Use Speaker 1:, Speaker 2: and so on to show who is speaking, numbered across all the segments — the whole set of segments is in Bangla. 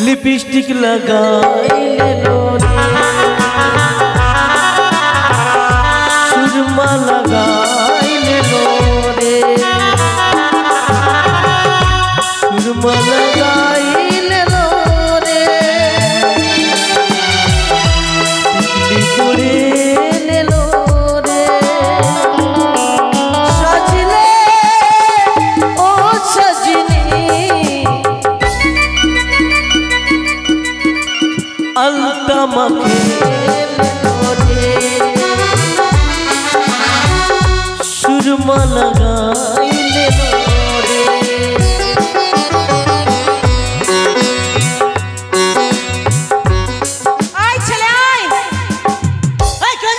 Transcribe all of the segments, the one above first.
Speaker 1: लिपस्टिक लगाइले लोरे सुरमा लगाइले लोरे सुरमा लगाइले लोरे टिकली पड़े लोरे सजले ओ सजनी अलतमा सुरमा लगाइले लोरे
Speaker 2: আয় ছেলে আয়
Speaker 1: এই কই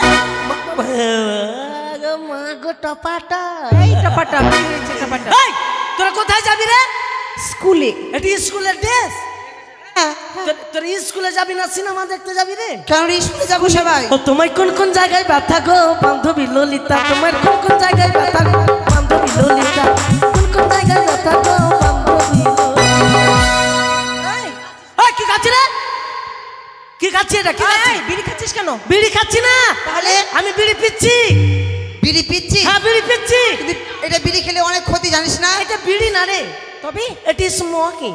Speaker 1: মা গো টপাটা
Speaker 2: এই টপাটা পেয়েছে টপাটা
Speaker 1: এই তোরা কোথায় যাবি রে
Speaker 2: স্কুলে
Speaker 1: এটি স্কুলের ড্রেস তোর স্কুলে যাবি না সিনেমা দেখতে যাবি রে
Speaker 2: কারণ স্কুলে যাবো সবাই
Speaker 1: ও তোমায় কোন কোন জায়গায় ব্যথা গো বান্ধবী ললিতা তোমার কোন কোন জায়গায় ব্যথা গো বান্ধবী ললিতা কোন কোন জায়গায় ব্যথা গো বান্ধবী এই এই কি খাচ্ছিস রে কি খাচ্ছিস এটা কি খাচ্ছিস
Speaker 2: বিড়ি খাচ্ছিস কেন
Speaker 1: বিড়ি খাচ্ছি না
Speaker 2: তাহলে
Speaker 1: আমি বিড়ি পিচ্ছি
Speaker 2: বিড়ি পিচ্ছি
Speaker 1: হ্যাঁ বিড়ি পিচ্ছি
Speaker 2: এটা বিড়ি খেলে অনেক ক্ষতি জানিস না
Speaker 1: এটা বিড়ি না রে
Speaker 2: তবে
Speaker 1: এটি স্মোকিং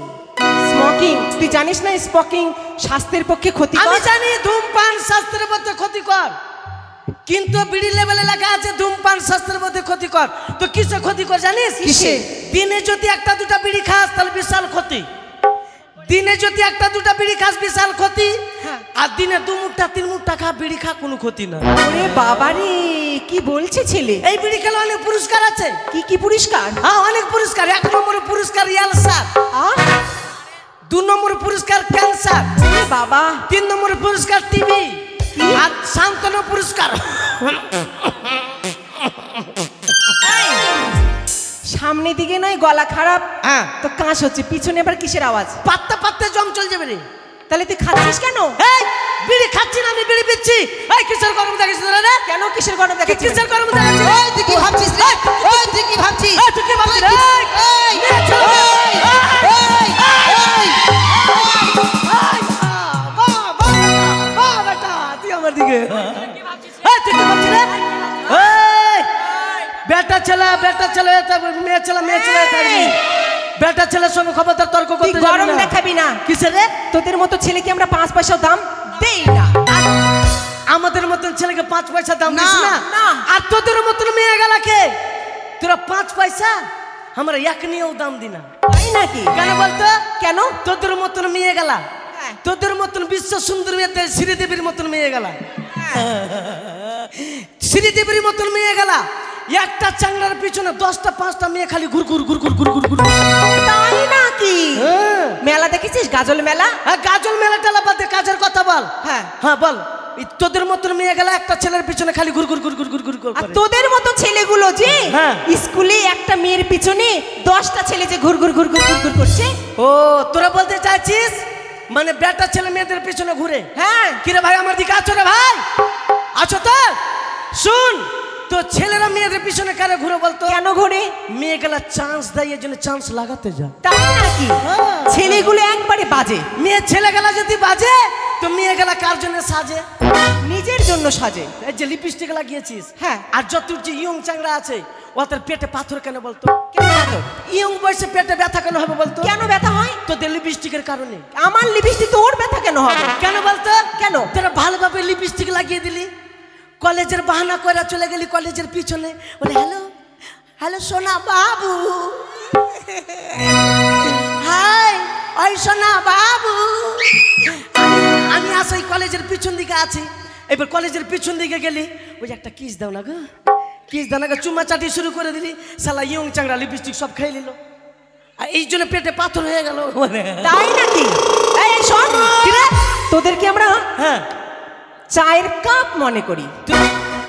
Speaker 2: স্মোকিং তুই জানিস না স্মোকিং স্বাস্থ্যের পক্ষে ক্ষতিকর
Speaker 1: আমি জানি ধূমপান স্বাস্থ্যের মধ্যে ক্ষতিকর কিন্তু বিড়ি লেভেলে লেখা আছে ধূমপান স্বাস্থ্যের মধ্যে ক্ষতিকর তো কিসে ক্ষতিকর জানিস
Speaker 2: কিসে?
Speaker 1: দিনে যদি একটা দুটা বিড়ি খাস তাহলে বিশাল ক্ষতি দিনে যদি একটা দুটা বিড়ি খাস বিশাল ক্ষতি
Speaker 2: হ্যাঁ।
Speaker 1: আর দিনে দু মুঠটা তিন মুঠটা খা বিড়ি খা কোনো ক্ষতি না
Speaker 2: ওরে বাবারে কি বলছে ছেলে
Speaker 1: এই বিড়ি খেলে অনেক পুরস্কার আছে
Speaker 2: কি কি পুরস্কার
Speaker 1: হ্যাঁ অনেক পুরস্কার এক নম্বরের পুরস্কার ইয়ালসার দু নম্বরের পুরস্কার ক্যান্সার
Speaker 2: ওরে বাবা
Speaker 1: তিন নম্বরের পুরস্কার টিবি আর সান্ত্বনা পুরস্কার
Speaker 2: সামনে দিকে নয় গলা খারাপ
Speaker 1: হ্যাঁ
Speaker 2: তো কাশ হচ্ছে পিছনে আবার কিসের আওয়াজ
Speaker 1: পাত্তা পাত্তা জম চল যাবে রে
Speaker 2: তাহলে তুই খাচ্ছিস কেন
Speaker 1: এই বিড়ি খাচ্ছি না আমি বিড়ি পিচ্ছি এই কিসের গরম দেখাচ্ছিস রে
Speaker 2: কেন কিসের গরম দেখাচ্ছিস
Speaker 1: কিসের গরম দেখাচ্ছিস
Speaker 2: ওই তুই কি ভাবছিস রে ওই তুই কি ভাবছিস
Speaker 1: এই তুই কি ভাবছিস রে
Speaker 2: এই
Speaker 1: নিয়ে চল
Speaker 2: এই
Speaker 1: বাহ বেটা তুই আমার দিকে এই তুই কি ভাবছিস রে এই বেটা ছেলে মেয়ে ছেলে বেটা ছেলের সঙ্গে খবরদার তর্ক
Speaker 2: তুই
Speaker 1: করতে যাবি
Speaker 2: গরম
Speaker 1: না
Speaker 2: দেখাবি না
Speaker 1: কিসের রে
Speaker 2: তোদের মতো ছেলেকে আমরা 5 পয়সা দাম দেই না
Speaker 1: আমাদের মতন ছেলেকে 5 পয়সা দাম
Speaker 2: না,
Speaker 1: দিস না
Speaker 2: না।
Speaker 1: আর তোদের মতন মেয়ে গেলাকে তোরা 5 পয়সা আমরা এক নিয়েও দাম দি না
Speaker 2: তাই নাকি
Speaker 1: কেন বলতো
Speaker 2: কেন
Speaker 1: তোদের মতন মেয়ে গেলা
Speaker 2: হ্যাঁ।
Speaker 1: তোদের মতন বিশ্ব সুন্দর মেয়েদের শ্রীদেবীর মতন মেয়ে গেলা শ্রীদেবীর মতন মেয়ে গেলা একটা চাংড়ার পিছনে 10টা 5টা মেয়ে খালি ঘুর ঘুর ঘুর ঘুর ঘুর ঘুর ঘুর
Speaker 2: তাই নাকি
Speaker 1: হ্যাঁ।
Speaker 2: মেলা দেখেছিস গাজল মেলা
Speaker 1: গাজল মেলা টেলা বাদে কাজের কথা বল
Speaker 2: হ্যাঁ
Speaker 1: হ্যাঁ বল তোদের মতন মেয়ে গেলা একটা ছেলের পিছনে খালি ঘুর ঘুর ঘুর ঘুর ঘুর ঘুর ঘুর
Speaker 2: আর
Speaker 1: করে।
Speaker 2: তোদের মতো ছেলেগুলো যে
Speaker 1: হ্যাঁ।
Speaker 2: স্কুলে একটা মেয়ের পিছনে 10টা ছেলে যে ঘুর ঘুর ঘুর ঘুর ঘুর ঘুর করছে
Speaker 1: ও তোরা বলতে চাইছিস মানে বেটা ছেলে মেয়েদের পিছনে ঘুরে
Speaker 2: হ্যাঁ
Speaker 1: কিরে ভাই আমার দিকে আছো রে ভাই আছো তো শুন তো ছেলেরা মেয়েদের পিছনে কারে ঘুরে বলতো
Speaker 2: কেন ঘুরে
Speaker 1: মেয়ে গেলা চান্স দেয় এর জন্য চান্স লাগাতে যা
Speaker 2: তাই নাকি
Speaker 1: হ্যাঁ।
Speaker 2: ছেলেগুলো একবারে বাজে
Speaker 1: মেয়ে ছেলে গেলা যদি বাজে তো মেয়ে গেলা কার জন্য সাজে
Speaker 2: নিজের জন্য সাজে
Speaker 1: এই যে লিপস্টিক লাগিয়েছিস
Speaker 2: হ্যাঁ।
Speaker 1: আর যত যে ইয়ং চাংড়া আছে ওদের পেটে পাথর কেন বলতো
Speaker 2: কেন পাথর?
Speaker 1: ইয়ং বয়সে পেটে ব্যথা কেন হবে বলতো
Speaker 2: কেন ব্যথা হয়
Speaker 1: তোদের লিপস্টিকের কারণে
Speaker 2: আমার লিপস্টিক তোর ব্যথা কেন হবে
Speaker 1: কেন বলতো
Speaker 2: কেন?
Speaker 1: তোরা ভালোভাবে লিপস্টিক লাগিয়ে দিলি কলেজের বাহানা করে চলে গেলি কলেজের পিছনে বলে হ্যালো হ্যালো সোনা বাবু হাই ওই সোনা বাবু আমি আসই কলেজের পিছন দিকে আছি এবার কলেজের পিছন দিকে গেলি ওই একটা কিস দাও না গো কিস দাও না গো চুমা চাটি শুরু করে দিলি শালা ইয়ং চাংড়া লিপস্টিক সব খেয়ে নিল আর এই জন্য পেটে পাথর হয়ে গেল
Speaker 2: তাই নাকি এই শোন তোদেরকে আমরা
Speaker 1: হ্যাঁ
Speaker 2: চায়ের কাপ মনে করি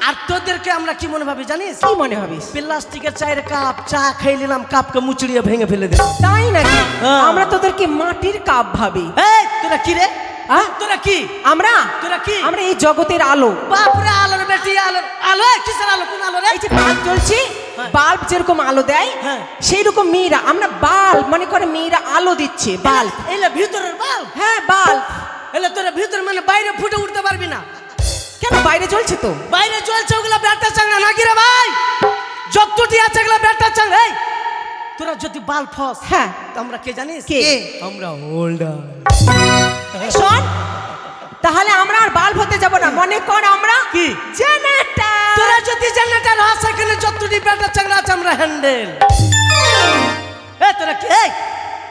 Speaker 1: আর তোদেরকে আমরা কি মনে ভাবি জানিস
Speaker 2: কি মনে ভাবিস
Speaker 1: প্লাস্টিকের চায়ের কাপ চা খেয়ে নিলাম কাপকে মুচড়িয়ে ভেঙে ফেলে দিলাম
Speaker 2: তাই নাকি
Speaker 1: হ্যাঁ।
Speaker 2: আমরা তোদেরকে মাটির কাপ ভাবি
Speaker 1: এই তোরা কি রে
Speaker 2: হ্যাঁ?
Speaker 1: তোরা কি
Speaker 2: আমরা
Speaker 1: তোরা কি
Speaker 2: আমরা এই জগতের আলো।
Speaker 1: বাপরে আলোর বেটি আলোর আলো কিসের আলো কোন আলো রে
Speaker 2: এই যে বাল্ব জ্বলছে, বাল্ব যেরকম আলো দেয়
Speaker 1: হ্যাঁ।
Speaker 2: সেই রকম মেয়েরা, আমরা বাল্ব মনে করে মেয়েরা আলো দিচ্ছে, বাল্ব।
Speaker 1: এলে ভিতরের বাল্ব
Speaker 2: হ্যাঁ বাল্ব।
Speaker 1: এলে তোরা ভিতর মানে বাইরে ফুটে উঠতে পারবি না
Speaker 2: কেন? বাইরে জ্বলছে তো।
Speaker 1: বাইরে চলছে ওগুলা ব্যাটা চাংড়া নাকি রে ভাই যতটি আছে ওগুলা ব্যাটা চাংড়া এই তোরা যদি বাল্ব ফস
Speaker 2: হ্যাঁ
Speaker 1: তো আমরা কে জানিস
Speaker 2: কে?
Speaker 1: আমরা হোল্ডার
Speaker 2: শোন, তাহলে আমরা আর বাল্ব হতে যাব না, মনে কর আমরা
Speaker 1: কি
Speaker 2: জেনারেটর।
Speaker 1: তোরা যদি জেনারেটর হাস এখানে যতটি ব্যাটা চাংড়া আছে আমরা হ্যান্ডেল এ তোরা কে এই,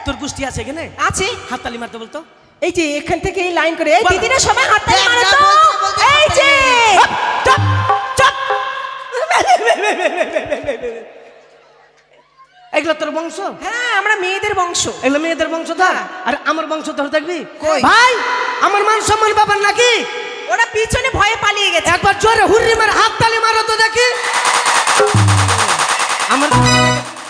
Speaker 1: তোর গোষ্ঠী আছে এখানে
Speaker 2: আছে।
Speaker 1: হাততালি মারতে বলতো
Speaker 2: এই যে এখান থেকে এই লাইন করে এই
Speaker 1: বলো।
Speaker 2: দিদিরা সবাই হাততালি মারো
Speaker 3: যা
Speaker 2: তো।
Speaker 3: বলছে,
Speaker 2: এই যে
Speaker 1: চুপ চুপ এগুলো তোর বংশ
Speaker 2: হ্যাঁ, আমরা মেয়েদের বংশ।
Speaker 1: এগুলো মেয়েদের বংশধর আর আমার বংশধর দেখবি
Speaker 3: কই?
Speaker 1: ভাই আমার মান সম্মান ব্যাপার নাকি
Speaker 2: ওরা পিছনে ভয়ে পালিয়ে গেছে।
Speaker 1: একবার জোরে হুররি মার হাত তালি মারো তো দেখি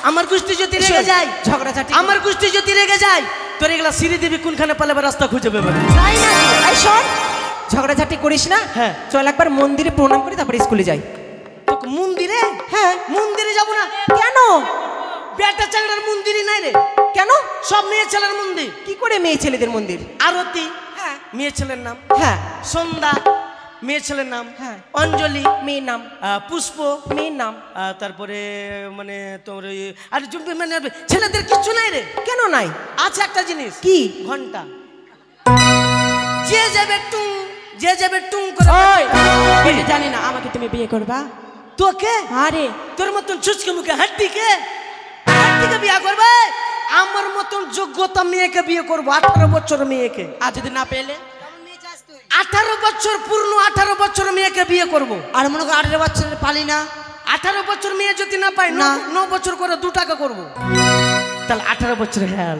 Speaker 1: আমার গোষ্ঠী যদি রেগে যায়
Speaker 2: ঝগড়াঝাটি
Speaker 1: আমার গোষ্ঠী যদি রেগে যায় তোর এগুলা সিঁড়ি দিবি কোনখানে পালাবে রাস্তা খুঁজে পেবে না
Speaker 2: তাই না? এই শোন, ঝগড়াঝাটি করিস না।
Speaker 1: হ্যাঁ।
Speaker 2: চল একবার মন্দিরে প্রণাম করি তারপরে স্কুলে যাই।
Speaker 1: তোকে মন্দিরে
Speaker 2: হ্যাঁ।
Speaker 1: মন্দিরে যাবো না
Speaker 2: কেন?
Speaker 1: বেটা চাংড়ার মন্দিরই নাই রে
Speaker 2: কেন?
Speaker 1: সব মেয়ে ছেলের মন্দির
Speaker 2: কি করে মেয়ে ছেলেদের মন্দির?
Speaker 1: আরতি
Speaker 2: হ্যাঁ
Speaker 1: মেয়ে ছেলের নাম
Speaker 2: হ্যাঁ
Speaker 1: সন্ধ্যা মেয়ে ছেলের নাম
Speaker 2: হ্যাঁ।
Speaker 1: অঞ্জলি
Speaker 2: মেয়ের নাম,
Speaker 1: পুষ্প
Speaker 2: মেয়ের নাম।
Speaker 1: তারপরে মানে তোর আর মানে ছেলেদের কিচ্ছু নাই রে
Speaker 2: কেন নাই?
Speaker 1: আছে একটা জিনিস
Speaker 2: কি?
Speaker 1: ঘন্টা যে যাবে টুং যে যাবে টুং করে
Speaker 2: ওই এটা জানি না, আমাকে তুমি বিয়ে করবা?
Speaker 1: তোকে
Speaker 2: আরে
Speaker 1: তোর মতন ছুচকে মুখে হাড্ডিকে হাড্ডিকে বিয়ে করবে আমার মতন যোগ্যতা মেয়েকে বিয়ে করবো 18 বছর মেয়েকে
Speaker 2: আর যদি না পেলে?
Speaker 1: 18 বছর পূর্ণ 18 বছর মেয়েকে বিয়ে করব
Speaker 3: আর মনে কর 18 বছরের পালি না
Speaker 1: 18 বছর মেয়ে যদি না পাই
Speaker 3: না।
Speaker 1: 9 বছর করে 2 টাকা করব তাহলে 18 বছর হ্যাঁ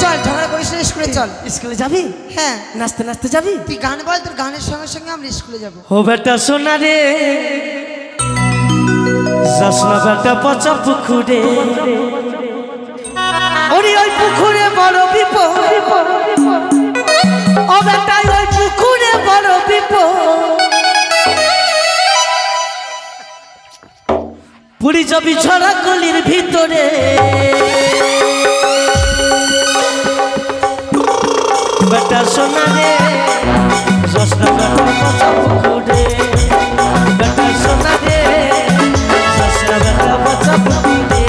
Speaker 3: চল ঝগড়া করিস না, স্কুলে চল।
Speaker 1: স্কুলে যাবি
Speaker 3: হ্যাঁ,
Speaker 1: নাচতে নাচতে যাবি
Speaker 3: তুই গান বল, তোর গানের সঙ্গে সঙ্গে আমরা স্কুলে যাবো।
Speaker 1: ও বেটা সোনা রে যাসনা বেটা পচা পুকুরে ওরে ওই পুকুরে বড় বিপদ ও বেটা ওই পুকুরে বড় বিপদ পুরি যাবি ছড়া গলির ভিতরে বেটা সোনা রে যাসনা বেটা পচা পুকুরে বেটা সোনা রে যাসনা বেটা পচা পুকুরে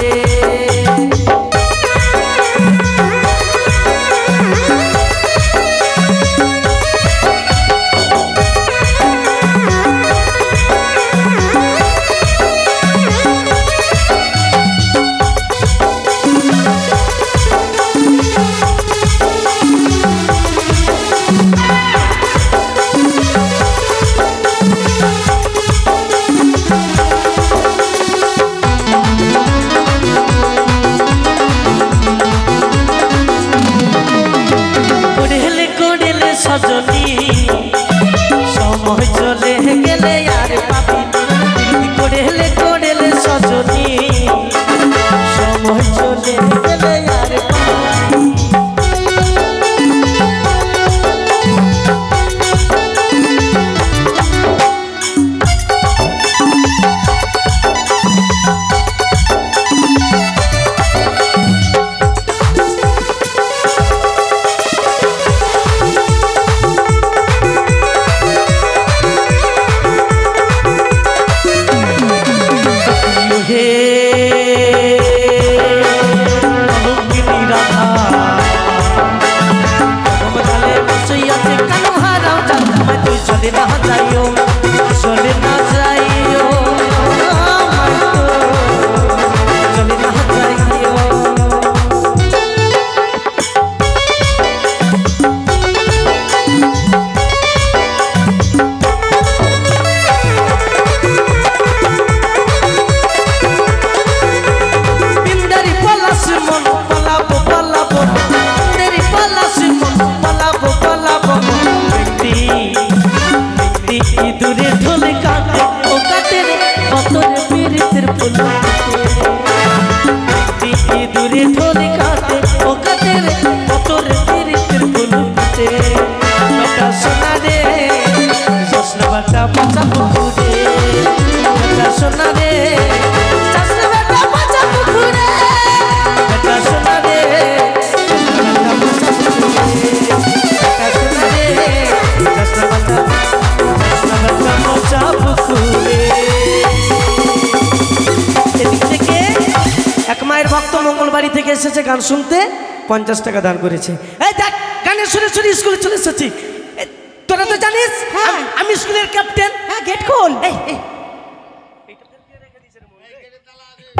Speaker 1: সজনী সময় চলে গেলে আর পাবি করেলে করেলে সজনী সময় চলে গেলে আর পাবি চলে না যাইও চলে না যাইও চলে না যাইও ইন্দারি পলাশ মন পালাবো পালাবো ইন্দারি পলাশ মন পালাবো পালাবো থেকে এসেছে গান শুনতে, 50 টাকা দান করেছে। এই দেখ গানের সুরে সুরে স্কুলে চলে এসেছি। তোরা তো জানিস
Speaker 2: হ্যাঁ।
Speaker 1: আমি স্কুলের ক্যাপ্টেন।
Speaker 2: হ্যাঁ গেট খোল।
Speaker 1: এই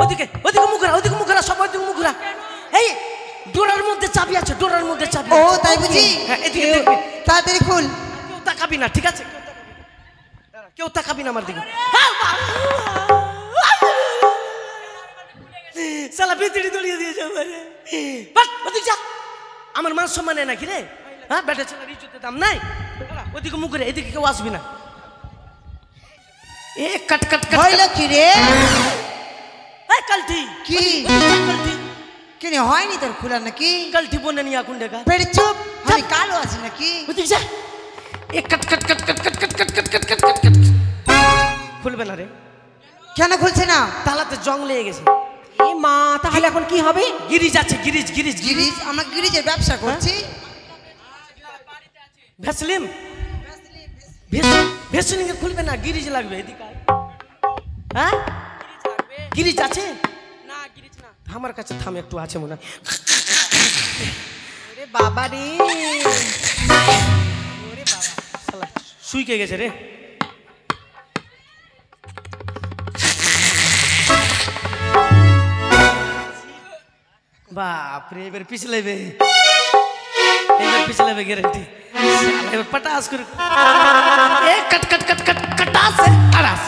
Speaker 1: ওদিকে ওদিকে মুখরা, ওদিকে মুখরা, সব ওদিকে মুখরা। এই ডোরার মধ্যে চাবি আছে, ডোরার মধ্যে চাবি।
Speaker 3: ও তাই বুঝি?
Speaker 1: হ্যাঁ এদিকে দেখবি,
Speaker 3: তাড়াতাড়ি খুল।
Speaker 1: কেউ তাকাবি না, ঠিক আছে? কেউ তাকাবি না আমার দিকে। সালা ভিতরে দড়িয়ে দিয়েছে আমারে। বাট ওদিকে যা, আমার মান সম্মান নেই নাকি রে? হ্যাঁ বেটা ছেলের ইজ্জতের দাম নাই। ওদিকে মুখ করে, এদিকে কেউ আসবি না। এ কাট কাট কাট।
Speaker 3: হইল কি রে?
Speaker 1: এই কালটি
Speaker 3: কি?
Speaker 1: কালটি
Speaker 3: কেন হয়নি তোর খোলা নাকি?
Speaker 1: কালটি বনে নিয়ে আকুন দেখা।
Speaker 3: পেট চুপ, আমি কালো আছি নাকি?
Speaker 1: ওদিকে যা। এ কাট কাট কাট কাট কাট কাট কাট কাট কাট কাট কাট কাট। খুলবে না রে,
Speaker 3: কেন খুলছে না?
Speaker 1: তালাতে জং লেগে গেছে।
Speaker 2: এ মা, তাহলে এখন কি হবে?
Speaker 1: গিরিজ আছে, গিরিজ গিরিজ গিরিজ।
Speaker 3: গিরিজ, আমরা গিরিজের ব্যবসা করছি।
Speaker 1: ভ্যাসলিম ভ্যাসলিনকে খুলবে না, গিরিজ লাগবে। এদিকে আয়। হ্যাঁ গিরিজ আছে না? গিরিজ না আমার কাছে, থাম একটু আছে মনে হয়।
Speaker 2: ওরে বাবা রে,
Speaker 1: শালা শুইকে গেছে রে। বাপরে, এবার পিছলেবে, এবার পিছলেবে গ্যারান্টি। এবার পটাস করে এ কাট কাট কাট কাট কাটাস আরাস।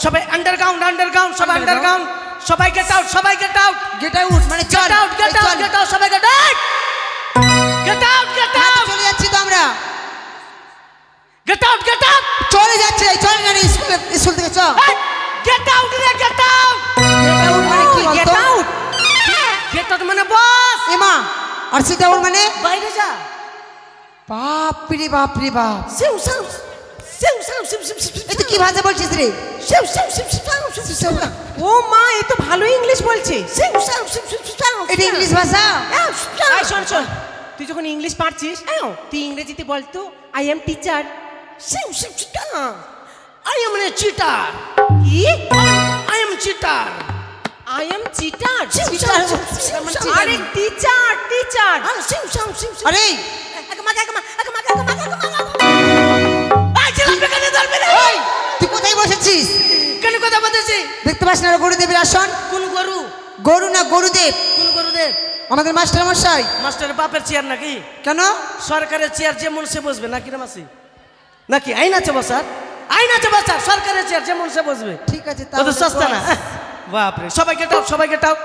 Speaker 1: সবাই আন্ডারগ্রাউন্ড, আন্ডারগ্রাউন্ড, সবাই আন্ডারগ্রাউন্ড, সবাই গেট আউট, সবাই গেট আউট,
Speaker 3: গেট আউট মানে চল,
Speaker 1: get out, get out, get out, সবাই get out, get out, get out,
Speaker 3: চলে যাচ্ছি তো আমরা।
Speaker 1: গেট আউট, গেট আউট,
Speaker 3: চলে যাচ্ছে, চল না স্কুল থেকে চল।
Speaker 1: গেট আউট রে, গেট আউট।
Speaker 3: গেট আউট মানে কি
Speaker 2: গেট
Speaker 3: বলতো?
Speaker 2: আউট।
Speaker 1: গেট আউট মানে বস
Speaker 3: এমা, আর সিট আউট মানে?
Speaker 1: বাইরে যা।
Speaker 3: বাপ রে বাপ রে বাপ,
Speaker 1: সেউ সেউ সেউ সেউ সেউ সেউ সেউ
Speaker 3: এ তুই কি ভাষা বলছিস রে?
Speaker 1: সেউ সেউ সেউ সেউ সেউ সেউ
Speaker 2: ও মা, এ তো ভালো ইংলিশ বলছে।
Speaker 1: সেউ সেউ সেউ সেউ সেউ।
Speaker 3: এটা ইংলিশ ভাষা?
Speaker 2: এই শোন শোন, তুই যখন ইংলিশ পারছিস তুই ইংরেজিতে বলতো আই এম টিচার।
Speaker 1: সেউ সেউ সেউ। I am a cheater.
Speaker 2: কি?
Speaker 1: I am cheater.
Speaker 2: I am cheater.
Speaker 1: Cheater.
Speaker 2: আরে টিচার, টিচার।
Speaker 1: সেউ সেউ সেউ সেউ।
Speaker 3: আরে
Speaker 1: একমা একমা একমা একমা একমা। আই ছিলাম বেকানে ধরবে না।
Speaker 3: ওই, তুই কোথায় বসেছিস?
Speaker 1: কেন কথা বলতেছি?
Speaker 3: দেখতে পাস না গুরুদেবের আসন?
Speaker 1: কোন গরু?
Speaker 3: গরু না গুরুদেব,
Speaker 1: কোন গরুদেব?
Speaker 3: আমাদের মাস্টার মশাই।
Speaker 1: মাস্টারের বাপের চেয়ার নাকি?
Speaker 3: কেন?
Speaker 1: সরকারের চেয়ার যেমন সে বসবে নাকি রে মাসি? নাকি আইন আছে বসার? আইন আছে বসার, সরকারের চেয়ার যেমন সে বসবে।
Speaker 3: ঠিক আছে,
Speaker 1: কত সস্তা না? বাপরে, সবাই গেট আউট, সবাই গেট আউট,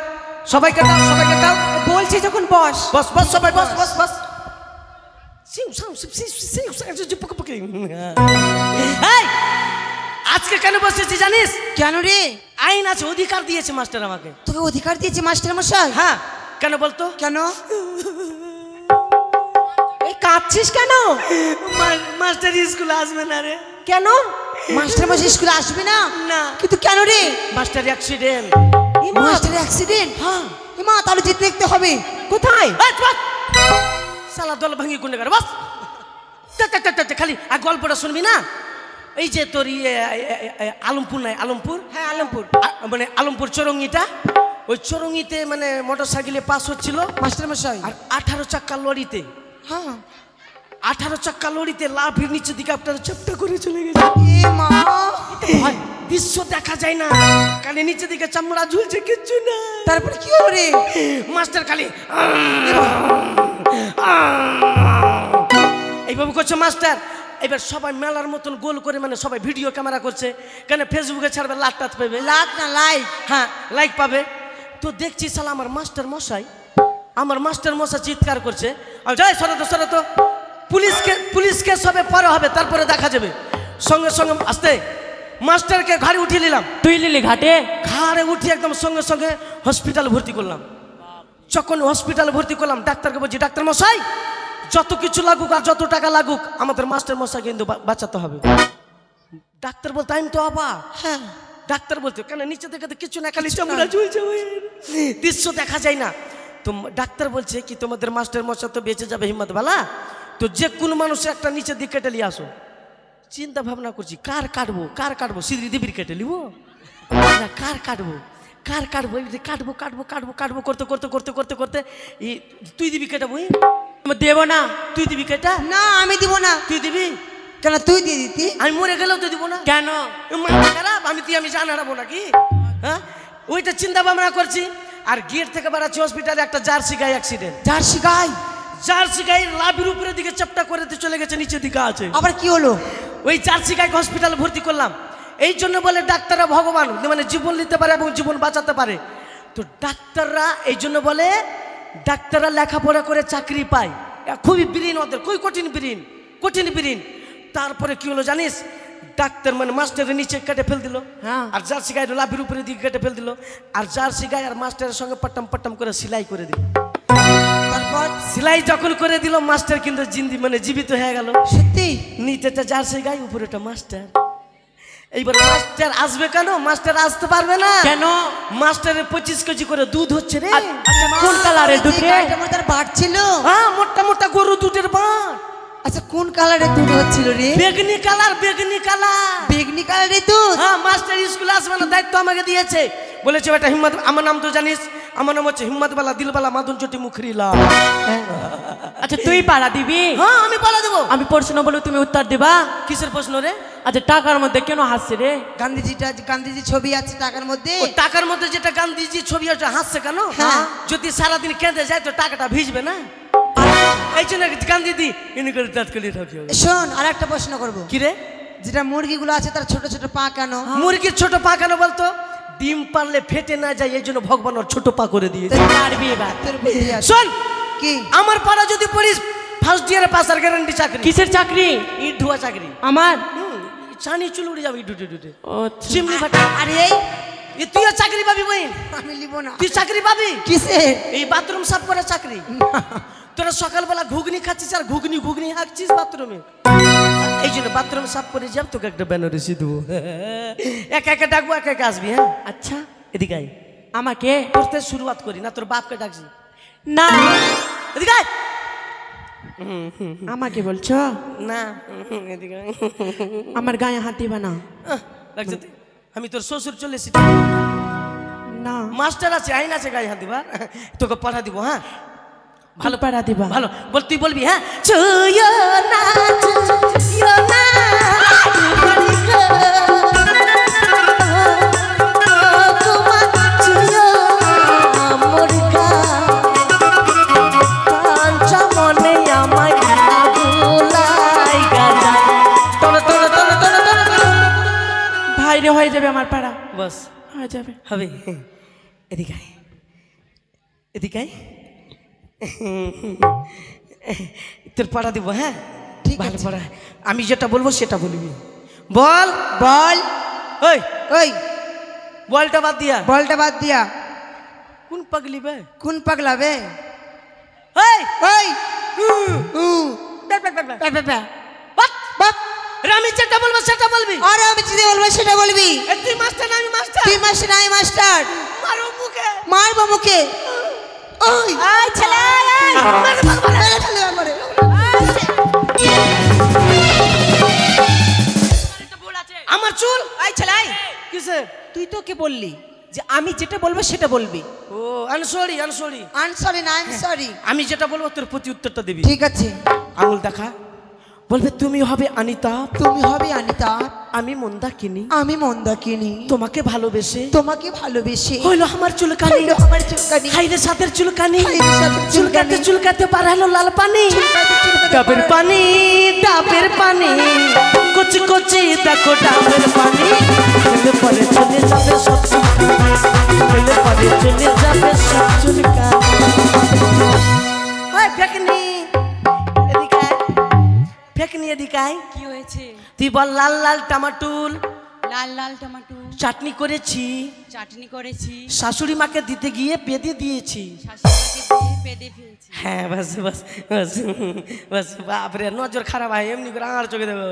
Speaker 1: সবাই গেট আউট, সবাই গেট আউট।
Speaker 2: বলছি যখন বস।
Speaker 1: বস বস, সবাই বস বস বস। সিউ সাউ সিউ সিউ সিউ সিউ সিউ পক পক। এই আজকে কেন বসেছি জানিস?
Speaker 3: কেন রে?
Speaker 1: আইন আছে, অধিকার দিয়েছে মাস্টার আমাকে।
Speaker 3: তোকে অধিকার দিয়েছে মাস্টার মশাই?
Speaker 1: হ্যাঁ, কেন বলতো?
Speaker 3: কেন?
Speaker 2: এই কাঁদছিস কেন?
Speaker 1: মাস্টার স্কুলে আসবে না রে।
Speaker 2: কেন?
Speaker 3: মাস্টার মশাই স্কুলে আসবে না?
Speaker 1: না,
Speaker 3: কিন্তু কেন রে?
Speaker 1: Master accident.
Speaker 2: এ মা,
Speaker 3: মাস্টার অ্যাক্সিডেন্ট?
Speaker 1: হ্যাঁ।
Speaker 3: মা, তাহলে যেতে দেখতে হবে।
Speaker 2: কোথায়?
Speaker 1: এই চুপ! শালা দল ভাঙি কোন করে বস। খালি আর গল্পটা শুনবি না? এই যে তোর আলমপুর নাই, আলমপুর?
Speaker 2: হ্যাঁ আলমপুর।
Speaker 1: মানে আলমপুর চরঙ্গিটা, ওই চরঙ্গিতে মানে মোটর সাইকেলে পাস হচ্ছিল
Speaker 3: মাস্টার মশাই?
Speaker 1: আর 18 চাক্কা লরিতে,
Speaker 3: হ্যাঁ।
Speaker 1: 18 চাক্কা লরিতে লাফের নিচের দিকে আপনার চাপটা করে চলে গেছে।
Speaker 3: এ মা,
Speaker 1: ভয়, দৃশ্য দেখা যায় না, কানে নিচের দিকে চামড়া ঝুলছে, কিচ্ছু না।
Speaker 3: তারপরে কি হলো রে?
Speaker 1: মাস্টার খালি এইভাবে করছে মাস্টার। এবার সবাই মেলার মতন গোল করে, মানে সবাই ভিডিও ক্যামেরা করছে, কেন ফেসবুকে ছাড়বে, লাখ টাচ পাবে।
Speaker 3: লাখ না লাইক?
Speaker 1: হ্যাঁ লাইক পাবে। তো দেখছি শালা আমার মাস্টার মশাই চিৎকার করছে, যাই সরাতো সরাতো, পুলিশকে সবে পরে হবে, তারপরে দেখা যাবে। সঙ্গে সঙ্গে আসতে মাস্টারকে ঘাড়ে উঠিয়ে নিলাম।
Speaker 2: তুই লিলি ঘাটে?
Speaker 1: ঘাড়ে উঠিয়ে একদম সঙ্গে সঙ্গে হসপিটালে ভর্তি করলাম। যখন হসপিটালে ভর্তি করলাম, ডাক্তারকে বলছি, ডাক্তার মশাই যত কিছু লাগুক আর যত টাকা লাগুক আমাদের মাস্টার মশাই কিন্তু বাঁচাতে হবে। ডাক্তার বলতে আমি তো অবাক।
Speaker 3: হ্যাঁ।
Speaker 1: ডাক্তার বলতে কেন নিচে থেকে তো কিছু না, খালি চামড়া ঝুলছে, দৃশ্য দেখা যায় না। তো ডাক্তার বলছে কি তোমাদের মাস্টার মশাই তো বেঁচে যাবে, হিম্মত বালা, তো যে কোনো মানুষের একটা নিচের দিক কেটে নিয়ে আসো। চিন্তা ভাবনা করছি কার কাটবো, সিঁদড়ি দিবির কেটে নিব না, কার কার কাটবো কাটবো কাটবো কাটবো কাটবো করতে করতে করতে করতে করতে তুই দিবি কেটা বই
Speaker 2: দেবো না।
Speaker 1: তুই দিবি কেটা
Speaker 3: না আমি দিব না।
Speaker 1: তুই দিবি
Speaker 3: কেন তুই দিয়ে দিতি?
Speaker 1: আমি মরে গেলেও তো দিব না।
Speaker 2: কেন?
Speaker 1: মাথা খারাপ, আমি জান হারাবো নাকি? হ্যাঁ, ওইটা চিন্তা ভাবনা করছি। আর গেট থেকে বেড়াচ্ছি হসপিটালে, একটা জার্সি গাই অ্যাক্সিডেন্ট।
Speaker 3: জার্সি গাই?
Speaker 1: জার্সি গাই লাভির উপরের দিকে চাপটা করে চলে গেছে, নিচের দিকে আছে।
Speaker 3: আবার কি হলো?
Speaker 1: ওই জার্সি গাইকে হসপিটালে ভর্তি করলাম। এই জন্য বলে ডাক্তাররা ভগবান, মানে জীবন নিতে পারে এবং জীবন বাঁচাতে পারে। তো ডাক্তাররা এই জন্য বলে ডাক্তাররা লেখাপড়া করে চাকরি পায়, খুবই ব্রেন ওদের, খুবই কঠিন ব্রেন। তারপরে কি হলো জানিস, ডাক্তার মানে মাস্টারের নিচে কেটে ফেল দিল, আর জার্সি গাই লাভির উপরের দিকে কেটে ফেল দিল, আর জার্সি গাই আর মাস্টারের সঙ্গে পাট্টাম পাট্টাম করে সেলাই করে দিল।
Speaker 3: তারপর
Speaker 1: সেলাই যখন করে দিল, মাস্টার কিন্তু জীবিত হয়ে গেল।
Speaker 3: সত্যি?
Speaker 1: নিচেটা জার্সি গাই, উপরেটা মাস্টার। এইবার মাস্টার আসবে কেন? মাস্টার আসতে পারবে না।
Speaker 2: কেন?
Speaker 1: মাস্টারের 25 কেজি করে দুধ হচ্ছে রে।
Speaker 2: আচ্ছা, কোন কালারের দুধ রে?
Speaker 3: গাইটা মধ্যে বাড়ছিল।
Speaker 1: হ্যাঁ, মোটা মোটা গরু দুধের বাট।
Speaker 3: আচ্ছা, কোন কালারের দুধ হচ্ছিল রে?
Speaker 1: বেগনি কালার।
Speaker 3: বেগনি কালারের দুধ?
Speaker 1: হ্যাঁ, মাস্টার স্কুলে আসবে না, দায়িত্ব আমাকে দিয়েছে। বলেছে বেটা হিম্মত, আমার নাম তো জানিস, আমার নাম হচ্ছে হিম্মতবালা দিলবালা মাদুন চটি মুখরিলা।
Speaker 2: আচ্ছা, তুই পাড়া দিবি?
Speaker 1: হ্যাঁ, আমি পালা দেবো।
Speaker 2: আমি প্রশ্ন বলে তুমি উত্তর দেবা।
Speaker 1: কিসের প্রশ্ন রে?
Speaker 2: আচ্ছা, টাকার মধ্যে কেন হাসছে রে?
Speaker 3: গান্ধীজি ছবি আছে টাকার মধ্যে।
Speaker 1: ও টাকার মধ্যে যেটা গান্ধীজি ছবি আছে, হাসছে কেন?
Speaker 3: হ্যাঁ।
Speaker 1: যদি সারাদিন কেঁদে যায় তো টাকাটা ভিজবে না, এই জন্য গান্ধীজি ইনি করে দাঁত কলিয়ে থাকি।
Speaker 3: শোন, আর একটা প্রশ্ন করবো।
Speaker 1: কি রে?
Speaker 3: যেটা মুরগিগুলো আছে তার ছোট ছোট পা কেন?
Speaker 1: মুরগির ছোট পা কেন বলতো? ডিম পারলে ফেটে না যায়, এই জন্য ভগবান ওর ছোট পা করে দিয়েছে।
Speaker 2: পারবি এবার?
Speaker 3: তোর বুদ্ধি আছে।
Speaker 1: শোন,
Speaker 3: কি?
Speaker 1: আমার পাড়া যদি পড়িস, ফার্স্ট ইয়ারে পাস আর গ্যারান্টি চাকরি।
Speaker 2: কিসের চাকরি?
Speaker 1: ইট ধোয়া চাকরি।
Speaker 2: আমার
Speaker 1: চানি চুল উড়ে যাবে ইট উঠে।
Speaker 2: ও,
Speaker 1: চিমনি ফাটা।
Speaker 3: আরে
Speaker 1: তুইও চাকরি পাবি বইন?
Speaker 3: আমি নিব না।
Speaker 1: তুই চাকরি পাবি?
Speaker 3: কিসে?
Speaker 1: এই বাথরুম সাফ করার চাকরি। তোরা সকালবেলা ঘুগনি খাচ্ছিস আর ঘুগনি হাঁকছিস বাথরুমে। এই জন্য বাথরুম সাফ করে যাব, তোকে একটা বেনারসি দেবো। একা একা ডাকবো, একা একা আসবি। হ্যাঁ,
Speaker 2: আচ্ছা,
Speaker 1: এদিকে আয়।
Speaker 2: আমাকে
Speaker 1: করতে শুরুয়াত করি না, তোর বাপকে ডাকছি।
Speaker 2: না,
Speaker 1: এদিকে আয়।
Speaker 2: আমাকে বলছো
Speaker 1: না, এদিকে আয়।
Speaker 2: আমার গায়ে হাত দিবা না।
Speaker 1: লাগছে তুই? আমি তোর শ্বশুর চলে এসেছি।
Speaker 2: না,
Speaker 1: মাস্টার আছে, আইন আছে, গায়ে হাত দিবা, তোকে পাঠা দিব। হ্যাঁ,
Speaker 2: ভালো পাড়া দিবা।
Speaker 1: ভালো বল, তুই বলবি। হ্যাঁ, ছুঁয়ো না, ছুঁয়ো না,
Speaker 2: ভাইরে হয়ে যাবে আমার পাড়া,
Speaker 1: বাস
Speaker 2: হয়ে যাবে।
Speaker 1: হবে। এদিকে আয়, এদিকে আয়। তোর পাড়া দিব। হ্যাঁ,
Speaker 3: ঠিক
Speaker 1: ভালো
Speaker 3: আছে।
Speaker 1: পাড়া। আমি যেটা বলবো সেটা বলবি। বল
Speaker 3: বল।
Speaker 1: ওই
Speaker 3: ওই
Speaker 1: বলটা বাদ দিয়া।
Speaker 3: বলটা বাদ দিয়া।
Speaker 1: কোন পাগলি বে?
Speaker 3: কোন পাগলা বে?
Speaker 1: ওই
Speaker 3: ওই
Speaker 1: ব্যাক, ব্যাক, ব্যাক, ব্যাক।
Speaker 3: বে, বে, বে।
Speaker 1: বাট,
Speaker 3: বাপ।
Speaker 1: রে, আমি যেটা বলবো সেটা বলবি।
Speaker 3: আরে আমি যেটা বলবো সেটা বলবি।
Speaker 1: এ, তুই মাস্টার না আমি মাস্টার?
Speaker 3: তুই মাস্টার নাই মাস্টার।
Speaker 1: মারো মুখে।
Speaker 3: মারবো মুখে। ওই
Speaker 2: এই ছেলে, এই!
Speaker 3: মারে, মারে, মারে, ঠেলে মারে।
Speaker 1: আমার চুল
Speaker 3: এই ছেলে,
Speaker 1: কিসে?
Speaker 3: তুই তো কে বললি যে আমি যেটা বলবো সেটা বলবি?
Speaker 1: ও, আনসরি।
Speaker 3: আই সরি না, আই এম সরি।
Speaker 1: আমি যেটা বলবো তোর প্রতি উত্তরটা দিবি।
Speaker 3: ঠিক আছে।
Speaker 1: আঙুল দেখা, বলবে তুমি হবে আনিতা,
Speaker 3: তুমি হবে অনিতা,
Speaker 1: আমি মন্দাকিনী,
Speaker 3: আমি মন্দাকিনী।
Speaker 1: তোমাকে ভালোবেসে
Speaker 3: তোমাকে ভালোবেসে
Speaker 1: হইলো আমার চুলকানি,
Speaker 3: হইলো আমার চুলকানি।
Speaker 1: হাইরে সাথের চুলকানি,
Speaker 3: হাইরে সাথের চুলকানি।
Speaker 1: চুলকাতে বাড়ালো লাল পানি, ডাবের পানি, ডাবের পানি, কচি কচি দেখো ডাবের পানি, হইলে পরে চলে যাবে সব চুলকানি, হইলে পরে চলে যাবে সব চুলকানি। ওই ফেকনি, এদিকে আয়। ফেকনি, এদিকে আয়।
Speaker 2: কি হয়েছে?
Speaker 1: তুই বল লাল লাল টমাটুল
Speaker 2: লাল লাল টমেটো
Speaker 1: চাটনি করেছি,
Speaker 2: চাটনি করেছি,
Speaker 1: শাশুড়ি মাকে দিতে গিয়ে পেদে দিয়েছি।
Speaker 2: শাশুড়িকে দিয়ে পেদে ফেলছি।
Speaker 1: হ্যাঁ, বাস বাস বাস বাস। বাপরে, নজর খারাপ হয়, এমনি করে আমার চোখে দেখবো।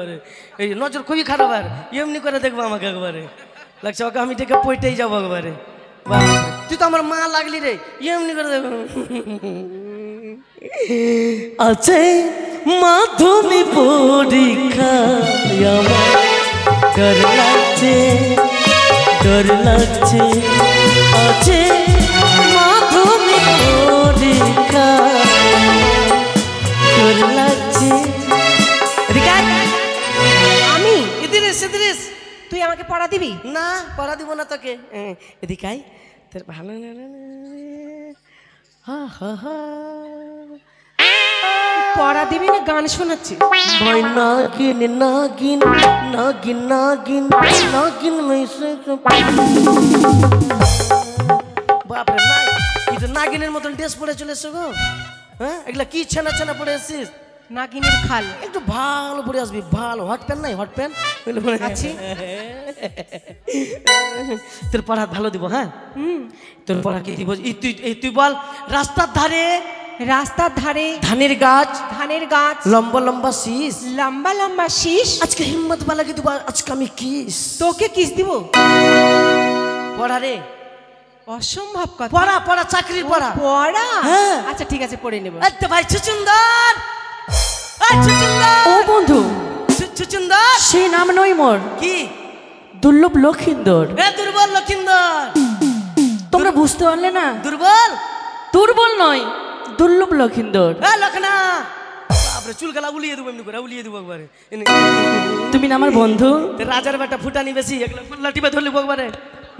Speaker 1: এই নজর খুবই খারাপ, আর এমনি করে দেখবো আমাকে একবারে। লাগছে ওকে আমি ডেকে পইতেই যাবো একবারে। বাপরে, তুই তো আমার মা লাগলি রে, এমনি করে দেখবো। আছে মাধ্যমিক পরীক্ষা, আমার ডর লাগছে, ডর লাগছে, লাগছে মাধ্যমিক পরীক্ষা তোর লাগছে এদিকে আয়।
Speaker 2: আমি
Speaker 1: ইদ্রিস ইদ্রিস
Speaker 2: তুই আমাকে পড়া দিবি?
Speaker 1: না পড়া দিব না তোকে এদিকে আয় তোর ভালো হা হা হা
Speaker 2: পড়া দিবি না গান শোনাচ্ছিস?
Speaker 1: ভাই নাগিন নাগিন নাগিন নাগিন নাগিন মেসে বাপরে না এই তো নাগিনের মতন ড্রেস পরে চলে এসছো গো। হ্যাঁ এগুলা কি ছানা ছানা পরে এসছিস?
Speaker 2: নাগিনের খাল
Speaker 1: একটু ভালো পরে আসবি ভালো হট প্যান্ট নাই হট প্যান্ট
Speaker 2: আছে।
Speaker 1: তোর পড়া ভালো দিব। হ্যাঁ তোর পড়া কি দিব তুই বল। রাস্তার ধারে
Speaker 2: রাস্তার ধারে
Speaker 1: ধানের গাছ
Speaker 2: ধানের গাছ
Speaker 1: লম্বা লম্বা শীষ
Speaker 2: লম্বা লম্বা শীষ
Speaker 1: আজকে হিম্মত বালাকে দিব আজকে আমি কিস
Speaker 2: তোকে কিস দিব?
Speaker 1: পড়া রে
Speaker 2: অসম্ভব কথা।
Speaker 1: পড়া পড়া চাকরির পড়া
Speaker 2: পড়া
Speaker 1: হ্যাঁ।
Speaker 2: আচ্ছা ঠিক আছে পড়ে নেব।
Speaker 1: আচ্ছা ভাই ছুচুন্দর ছুচুন্দর
Speaker 4: ও বন্ধু
Speaker 1: ছুচুন্দর
Speaker 4: সেই নাম নয় মোর,
Speaker 1: কি
Speaker 4: দুর্লভ লক্ষিন্দর।
Speaker 1: এ দুর্বল লক্ষিন্দর
Speaker 4: তোমরা বুঝতে পারলে না?
Speaker 1: দুর্বল
Speaker 4: দুর্বল নয়, দুর্লভ লক্ষিন্দর।
Speaker 1: এ লক্ষণা বাপরে চুল গালা উলিয়ে দেবো এমনি করে উলিয়ে দেবো একবারে
Speaker 4: তুমি না আমার বন্ধু?
Speaker 1: রাজার বেটা ফুটানি বেশি এগুলো ফুল্লা টিপে ধরলি একবারে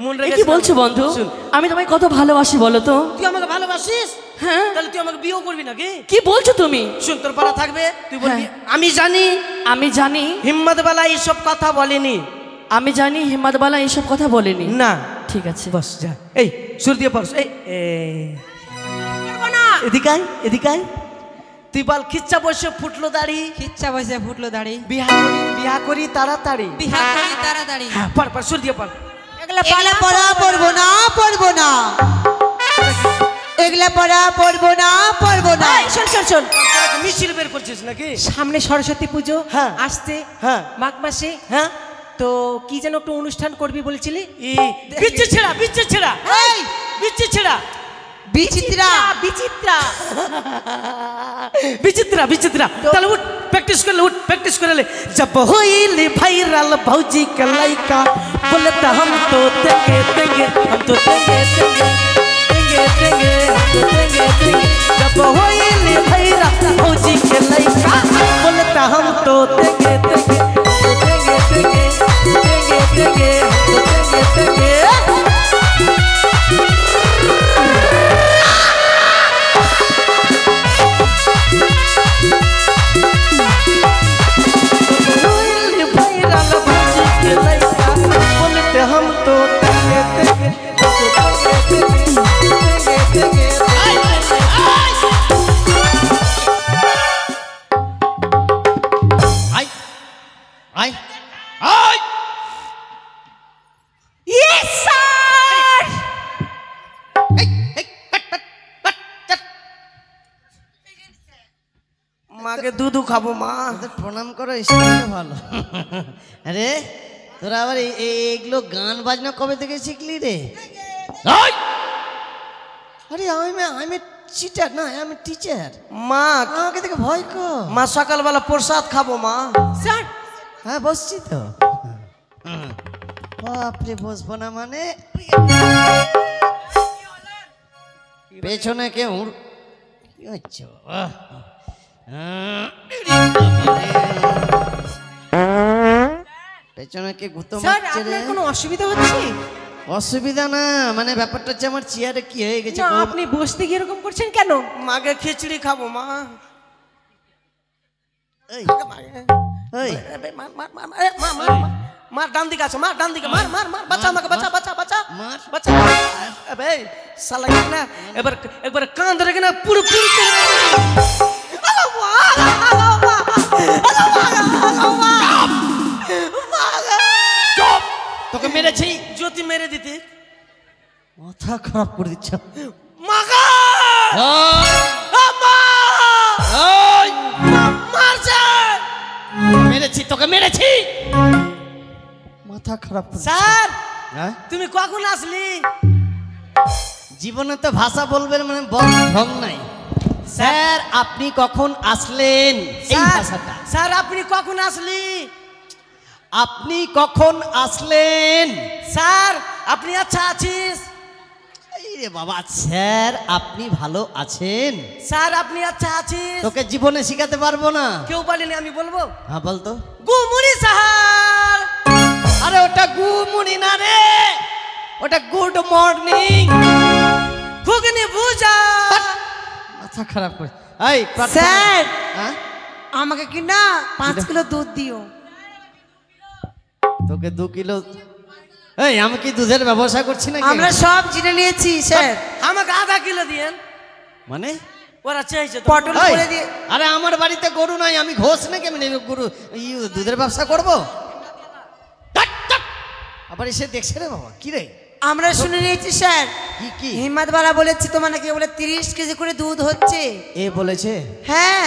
Speaker 1: মন
Speaker 4: এ
Speaker 1: রেখে
Speaker 4: কি বলছো বন্ধু?
Speaker 1: শুন,
Speaker 4: আমি তোমায় কত ভালোবাসি বলো তো।
Speaker 1: তুই আমাকে ভালোবাসিস?
Speaker 4: হ্যাঁ।
Speaker 1: তাহলে তুই আমাকে বিয়েও করবি নাকি?
Speaker 4: কি বলছো তুমি?
Speaker 1: শুন তোর পাড়া থাকবে তুই বলবি
Speaker 4: হ্যাঁ।
Speaker 1: আমি জানি
Speaker 4: আমি জানি,
Speaker 1: হিম্মত বালা এইসব কথা বলেনি।
Speaker 4: আমি জানি হিম্মতবালা এইসব কথা বলেনি।
Speaker 1: না
Speaker 4: ঠিক আছে
Speaker 1: বস যা এই সুর দিয়ে পড়স এই এদিকাই এদিকাই তুই বল খিচ্চা বসে ফুটলো দাড়ি
Speaker 2: খিচ্ছা বসে ফুটলো দাড়ি
Speaker 1: বিহা করি তাড়াতাড়ি।
Speaker 2: বিহা করি তাড়াতাড়ি।
Speaker 1: হ্যাঁ পড় পড় সুর দিয়ে পড়।
Speaker 2: এগুলা
Speaker 5: এগুলা পড়া পড়বো না পড়বো না এগুলা পড়া পড়বো না পড়বো না।
Speaker 2: এই, শোন শোন শোন
Speaker 1: তোরা মিছিল বের করছিস নাকি?
Speaker 2: সামনে সরস্বতী পুজো
Speaker 1: হ্যাঁ।
Speaker 2: আসছে
Speaker 1: হ্যাঁ।
Speaker 2: মাঘ মাসে।
Speaker 1: হ্যাঁ
Speaker 2: তো কি যেন একটা অনুষ্ঠান করবি বলেছিলি?
Speaker 1: বিচ্ছি ছেড়া
Speaker 5: এই
Speaker 1: বিচ্ছি ছেড়া
Speaker 5: বিচিত্রা
Speaker 2: বিচিত্রা
Speaker 1: বিচিত্রা বিচিত্রা তাহলে উঠ প্র্যাকটিস করলে जब होइल भाईराल भौजी के लइका बोले तो हम तो देंगे जब होइल भाईराल भौजी के लइका बोले तो हम तो देंगे हम तो
Speaker 2: Yes, sir!
Speaker 1: মাকে দুধ খাবো মা।
Speaker 5: প্রণাম করো স্কুলে ভালো। আরে তোরা আবার এইগুলো গান বাজনা কবে থেকে শিখলি রে? আরে আমি চিটার না আমি টিচার।
Speaker 1: মা
Speaker 5: আমাকে দেখে ভয় কর।
Speaker 1: মা সকালবেলা প্রসাদ খাবো মা।
Speaker 2: স্যার
Speaker 5: হ্যাঁ বসছি তো। বাপরে বসবো না মানে পেছনে কেউ কি হচ্ছে বাবা? পেছনে কে গুতো
Speaker 2: স্যার
Speaker 5: মারছে রে?
Speaker 2: আপনার কোনো অসুবিধা হচ্ছে?
Speaker 5: অসুবিধা না মানে ব্যাপারটা হচ্ছে আমার চেয়ারে কি হয়ে গেছে
Speaker 2: না
Speaker 5: গো?
Speaker 2: আপনি বসতে গিয়ে এরকম করছেন কেন?
Speaker 1: মাকে খিচড়ি খাবো মা।
Speaker 5: এই, এই,
Speaker 1: মার ডান দিকে আছে, মার ডান দিকে, মার মার মার, বাঁচা আমাকে, বাঁচা বাঁচা বাঁচা
Speaker 5: মার।
Speaker 1: বাঁচা। আবে শালা কি না একবার কান ধরে কিনা পুরো পুরো তোকে মেরেছি জ্যোতি মেরে দিতে
Speaker 5: মাথা খারাপ করে দিচ্ছ।
Speaker 1: মাগা মারছে মেরেছি তোকে মেরেছি।
Speaker 5: মাথা খারাপ করে দিচ্ছ।
Speaker 1: স্যার
Speaker 5: হ্যাঁ?
Speaker 1: তুমি কখন আসলি?
Speaker 5: জীবনে তো ভাষা বলবেন মানে ঢং নাই। স্যার আপনি কখন আসলেন এই ভাষাটা।
Speaker 1: স্যার আপনি কখন আসলি?
Speaker 5: আপনি কখন আসলেন?
Speaker 1: স্যার আপনি আচ্ছা আছিস?
Speaker 5: রে বাবা, স্যার আপনি ভালো আছেন?
Speaker 1: স্যার আপনি আচ্ছা আছেন?
Speaker 5: তোকে জীবনে শিখাতে পারবো না।
Speaker 1: কেউ বলেনি, আমি বলবো।
Speaker 5: হ্যাঁ বলতো।
Speaker 1: গুমুড়ি সাহার।
Speaker 5: আরে ওটা গুমুনি না রে, ওটা গুড মর্নিং।
Speaker 1: ঘুগনি ভুজা।
Speaker 5: মাথা খারাপ করে। এই
Speaker 2: স্যার
Speaker 5: হ্যাঁ
Speaker 2: আমাকে কি না 5 কিলো দুধ দিও।
Speaker 5: তোকে 2 কিলো। এই আমি কি দুধের ব্যবসা করছি না?
Speaker 2: আমরা সব জেনে নিয়েছি স্যার।
Speaker 1: আমাকে আধা কিলো দিয়েন।
Speaker 5: মানে
Speaker 1: ওরা চাইছে তো।
Speaker 2: পটল
Speaker 5: এই,
Speaker 2: করে দিয়ে।
Speaker 5: আরে আমার বাড়িতে গরু নাই, আমি ঘোষ নাকি? আমি গরু দুধের ব্যবসা করব? আবার এসে দেখছে রে বাবা, কি রে?
Speaker 2: আমরা শুনে নিয়েছি স্যার।
Speaker 5: কি কি
Speaker 2: হিম্মতওয়ালা বলেছি তোমার নাকি বলে 30 কেজি করে দুধ হচ্ছে।
Speaker 5: এ বলেছে?
Speaker 2: হ্যাঁ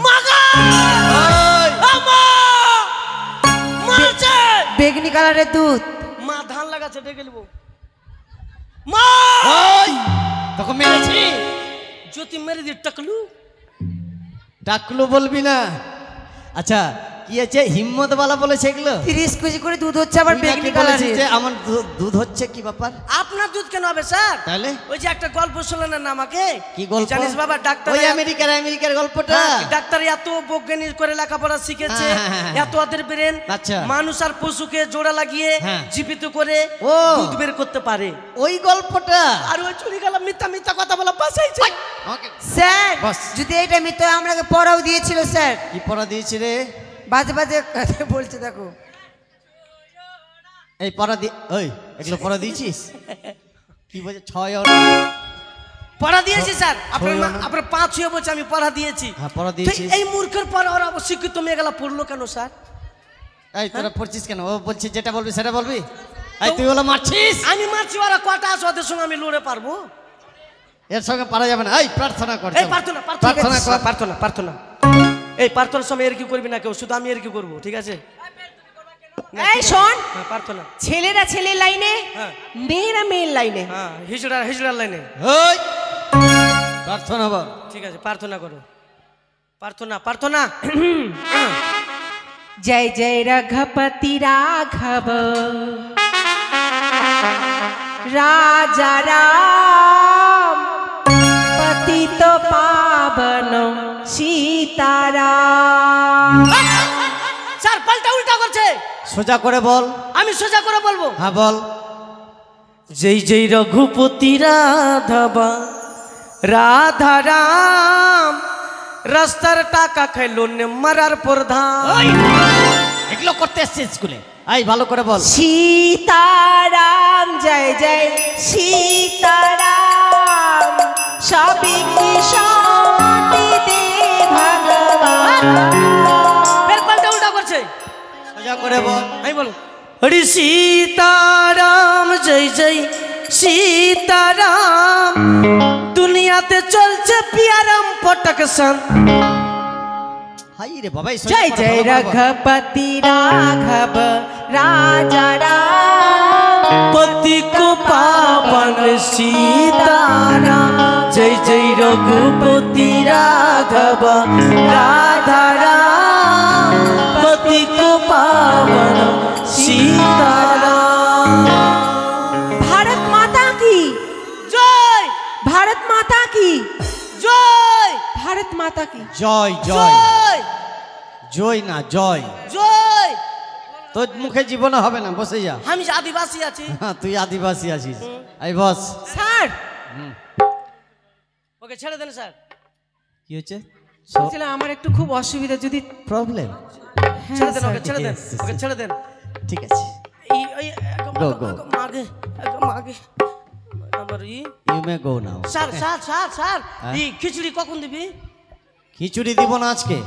Speaker 1: মাগা! আমা! মারছে!
Speaker 2: বেগনি কালারের দুধ।
Speaker 1: মা ধান লাগাচ্ছে, ডেকে নেবো। মা!
Speaker 5: ওই তোকে মেরেছি।
Speaker 1: জ্যোতি মেরে দিয়ে টাকলু।
Speaker 5: ডাকলু বলবি না। আচ্ছা কি আছে? হিম্মতওয়ালা বলেছে এগুলো?
Speaker 2: 30 কেজি করে দুধ হচ্ছে আবার
Speaker 5: তুই নাকি
Speaker 2: বেগনি
Speaker 5: বলেছিস
Speaker 2: কালারের।
Speaker 5: যে আমার দুধ হচ্ছে, কি ব্যাপার?
Speaker 1: আপনার দুধ কেন হবে স্যার?
Speaker 5: তাহলে
Speaker 1: ওই যে একটা গল্প শুনলেন না আমাকে?
Speaker 5: কি গল্প?
Speaker 1: জানিস বাবা, ডাক্তার
Speaker 5: ওই আমেরিকার গল্পটা?
Speaker 1: ডাক্তার এত বৈজ্ঞানিক করে লেখাপড়া শিখেছে,
Speaker 5: হ্যাঁ।
Speaker 1: এত ওদের ব্রেন,
Speaker 5: আচ্ছা।
Speaker 1: মানুষ আর পশুকে জোড়া লাগিয়ে
Speaker 5: হ্যাঁ।
Speaker 1: জীবিত করে
Speaker 5: ও।
Speaker 1: দুধ বের করতে পারে।
Speaker 5: ওই গল্পটা?
Speaker 1: আর ওই চুরি গেলাম মিথ্যা মিথ্যা কথা বলা বাসাইছে।
Speaker 5: আমাকে
Speaker 2: স্যার
Speaker 5: বস।
Speaker 2: যদি এটা মিথ্যা আমাকে পড়াও দিয়েছিল স্যার।
Speaker 5: কি পড়া দিয়েছি রে?
Speaker 2: বাজে বাজে কথা বলছে দেখো।
Speaker 5: এই পড়া দি ওই এগুলো পড়া দিয়েছিস? কি বলছে? 6
Speaker 1: পড়া দিয়েছি স্যার।
Speaker 5: ছয় আনা।
Speaker 1: আপনার 5 হয়ে বলছে আমি পড়া দিয়েছি।
Speaker 5: হ্যাঁ, পড়া
Speaker 1: তো
Speaker 5: দিয়েছিস।
Speaker 1: এই মূর্খের পড়া ওরা শিক্ষিত মেয়েগুলা পড়লো কেন স্যার?
Speaker 5: এই তোরা পড়ছিস কেন? ও বলছি যেটা বলবি সেটা বলবি। এই তুই ওলা মারছিস?
Speaker 1: আমি মারছি, ওরা কটা আছে, ওদের সঙ্গে আমি লড়ে পারবো?
Speaker 5: এর সঙ্গে পারা যাবে না। এই প্রার্থনা কর।
Speaker 1: এই প্রার্থনা
Speaker 5: প্রার্থনা কর।
Speaker 1: প্রার্থনা। এই প্রার্থনার সময় এর কি করবি না কেউ, শুধু আমি এর কি করবো, ঠিক আছে?
Speaker 2: এই শোন,
Speaker 1: হ্যাঁ, প্রার্থনা।
Speaker 2: ছেলেরা ছেলের লাইনে,
Speaker 1: হ্যাঁ।
Speaker 2: মেয়েরা মেয়ের লাইনে।
Speaker 1: হ্যাঁ, হিজড়ার লাইনে।
Speaker 5: ওই প্রার্থনা বল।
Speaker 1: ঠিক আছে, প্রার্থনা করো। প্রার্থনা।
Speaker 2: जय जय रघुपति राघव राजा राम पतित पावन सीताराम।
Speaker 1: স্যার পাল্টা উল্টা করছে।
Speaker 5: সোজা করে বল।
Speaker 1: আমি সোজা করে বলবো।
Speaker 5: হ্যাঁ বল।
Speaker 1: জয় জয় রঘুপতি রাধবা রাধা রাম, রাস্তার টাকা খাইলো নে মারার প্রধান।
Speaker 5: এগুলো করতে এসছিস স্কুলে? এই ভালো করে বল।
Speaker 2: सीताराम जय जय सीताराम सभी की शांति दे भगवान।
Speaker 1: ফের পাল্টা উল্টা করছে।
Speaker 5: সোজা করে বল।
Speaker 1: আমি বলো হরি সীতারাম জয় জয় সীতারাম, দুনিয়াতে চলছে পিয়ারাম পটকশন।
Speaker 5: হাই রে বাবা, এই সোজা
Speaker 2: जय
Speaker 5: করে
Speaker 2: जय
Speaker 5: ভালো করে বল।
Speaker 2: रघुपति राघव राजा राम
Speaker 1: पति को पावन सीताराम, जय जय रघुपति राघव राधा राम, पति को पावन सीताराम।
Speaker 2: भारत माता की
Speaker 1: जय
Speaker 2: भारत माता की
Speaker 1: जय
Speaker 2: भारत माता की
Speaker 5: জয় জয়
Speaker 1: जय
Speaker 5: জয় না জয়।
Speaker 1: जय।
Speaker 5: তোর মুখে জীবনে হবে না, বসে যা।
Speaker 1: আমি আদিবাসী আছি।
Speaker 5: হ্যাঁ, তুই আদিবাসী আছিস। এই বস।
Speaker 2: স্যার
Speaker 1: ওকে ছেড়ে দেন স্যার।
Speaker 5: কি হচ্ছে?
Speaker 2: বলছিলাম আমার একটু খুব অসুবিধা, যদি
Speaker 5: প্রবলেম?
Speaker 1: ছেড়ে দেন ওকে, ছেড়ে দেন
Speaker 5: Yes, yes,
Speaker 1: ওকে,
Speaker 5: yes.
Speaker 1: ছেড়ে দেন।
Speaker 5: ঠিক আছে। Go, go.
Speaker 1: মাগে মাগে আমার
Speaker 5: you may go now.
Speaker 1: Sir sir sir sir
Speaker 5: হ্যাঁ?
Speaker 1: এই খিচুড়ি কখন দিবি?
Speaker 5: খিচুড়ি দিব না আজকে।